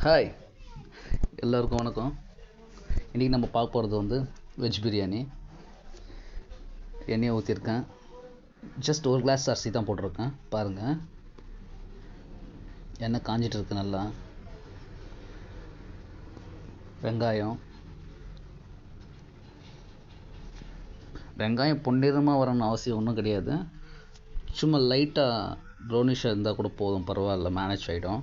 Hi, எல்லோருக்கும் வணக்கம். இன்றைக்கி நம்ம பார்க்க போகிறது வந்து வெஜ் பிரியாணி. எண்ணெயை ஊற்றிருக்கேன். ஜஸ்ட் ஒரு கிளாஸ் அரிசி தான் போட்டிருக்கேன். பாருங்கள், எண்ணெய் காஞ்சிட்டு இருக்கு நல்லா. வெங்காயம் பொன்னிறமாக வரணும்னு அவசியம் ஒன்றும் கிடையாது. சும்மா லைட்டாக ப்ரௌனிஷாக இருந்தால் கூட போதும், பரவாயில்ல, மேனேஜ் ஆகிடும்.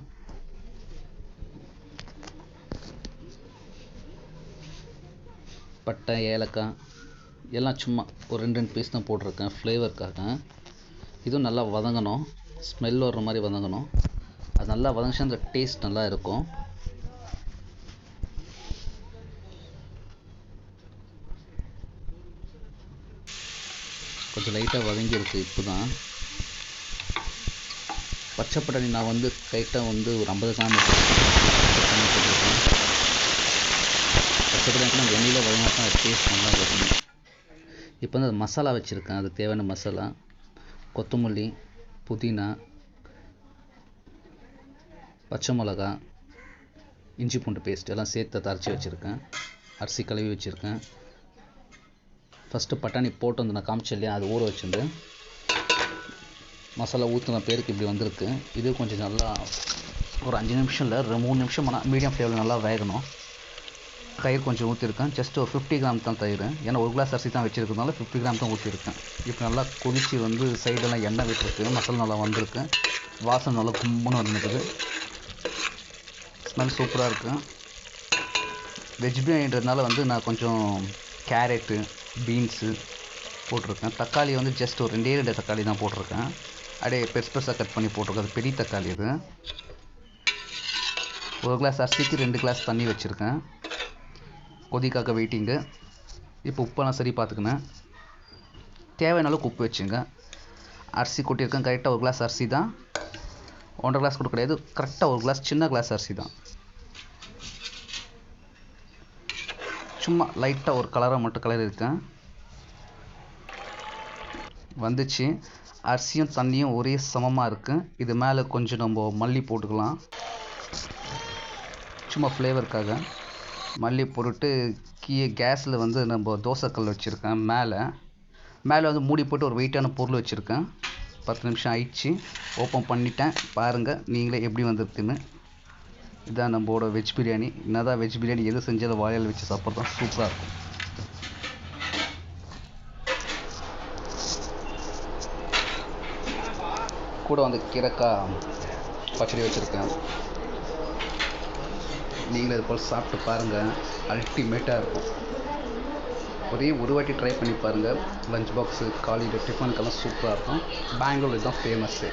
பட்டை, ஏலக்காய் எல்லாம் சும்மா ஒரு ரெண்டு பீஸ் தான் போட்டிருக்கேன் ஃப்ளேவருக்காக. இதுவும் நல்லா வதங்கணும், ஸ்மெல் வர்ற மாதிரி வதங்கணும். அது நல்லா வதங்கிச்சா அந்த டேஸ்ட் நல்லா இருக்கும். கொஞ்சம் லைட்டாக வதங்கியிருக்கு. இப்போ தான் பச்சை பட்டாணி நான் வந்து லைட்டாக வந்து ஒரு 50 கிராம் போட்டிருக்கேன். பச்சை பட்டாணி நம்ம எண்ணெயில் வதங்கினா தான் டேஸ்ட் நல்லா வரும். இப்போ வந்து அது மசாலா வச்சுருக்கேன். அதுக்கு தேவையான மசாலா கொத்தமல்லி, புதினா, பச்சை மிளகா, இஞ்சி பூண்டு பேஸ்ட் எல்லாம் சேர்த்து அரைச்சி வச்சுருக்கேன். அரிசி கழுவி வச்சுருக்கேன். ஃபஸ்ட்டு பட்டாணி போட்டு வந்து நான் காமிச்சேன் இல்லையா, அது ஊற வச்சுருந்து மசாலா ஊற்றின பேருக்கு இப்படி வந்திருக்கு. இது கொஞ்சம் நல்லா ஒரு 5 நிமிஷம் இல்லை, 3 நிமிஷம் ஆனால் மீடியம் ஃப்ளேமில் நல்லா வேகணும். தயிர் கொஞ்சம் ஊற்றிருக்கேன். ஜஸ்ட் ஒரு 50 கிராம் தான் தயிர். ஏன்னா ஒரு கிளாஸ் அரிசி தான் வச்சுருக்கிறதுனால 50 கிராம் தான் ஊற்றிருக்கேன். இப்போ நல்லா கொதித்து வந்து சைடெல்லாம் எண்ணெய் விட்டுருக்கு. மசாலா நல்லா வந்திருக்கு. வாசனை நல்லா கும்பன்னு வந்துருக்குது. ஸ்மெல் சூப்பராக இருக்குது. வெஜ் பிரியாணின்றதுனால வந்து நான் கொஞ்சம் கேரட்டு, பீன்ஸு போட்டிருக்கேன். தக்காளி வந்து ஜஸ்ட் ஒரு 2 தக்காளி தான் போட்டிருக்கேன். அப்படியே பெருசு பெருசாக கட் பண்ணி போட்டிருக்கேன். அது பெரிய தக்காளி. இது ஒரு கிளாஸ் அரிசிக்கு 2 கிளாஸ் தண்ணி வச்சுருக்கேன். கொதிக்காக்க வெயிட்டிங்கு. இப்போ உப்பெல்லாம் சரி பார்த்துக்கினேன். தேவையான அளவுக்கு உப்பு வச்சுங்க. அரிசி கொட்டியிருக்கேன். கரெக்டாக ஒரு கிளாஸ் அரிசி தான், 1.5 கிளாஸ் கூட கிடையாது. கரெக்டாக ஒரு கிளாஸ், சின்ன கிளாஸ் அரிசி தான். சும்மா லைட்டாக ஒரு கலராக மட்டும் கலர் இருக்கேன் வந்துச்சு. அரிசியும் தண்ணியும் ஒரே சமமாக இருக்குது. இது மேலே கொஞ்சம் நம்ம மல்லி போட்டுக்கலாம், சும்மா ஃப்ளேவருக்காக. மல்லி போட்டுட்டு கேஸில் வந்து நம்ம தோசைக்கல் வச்சுருக்கேன். மேலே வந்து மூடி போட்டு ஒரு வெயிட்டான பொருள் வச்சுருக்கேன். 10 நிமிஷம் ஆயிடுச்சு. ஓப்பன் பண்ணிட்டேன். பாருங்கள் நீங்களே எப்படி வந்திருக்குன்னு. இதுதான் நம்மளோட வெஜ் பிரியாணி. என்ன தான் வெஜ் பிரியாணி எது செஞ்சாலும் வாழையில் வச்சு சாப்பிட்றது தான் சூப்பராக இருக்கும். கூட வந்து கீரைக்காய் பச்சடி வச்சுருக்கேன். நீங்களே இது போல் சாப்பிட்டு பாருங்கள், அல்டிமேட்டாக இருக்கும். ஒரு வாட்டி ட்ரை பண்ணி பாருங்கள். லஞ்ச் பாக்ஸு, காலையில் டிஃபனுக்கெல்லாம் சூப்பராக இருக்கும். பெங்களூர் இதுதான் ஃபேமஸ்ஸு.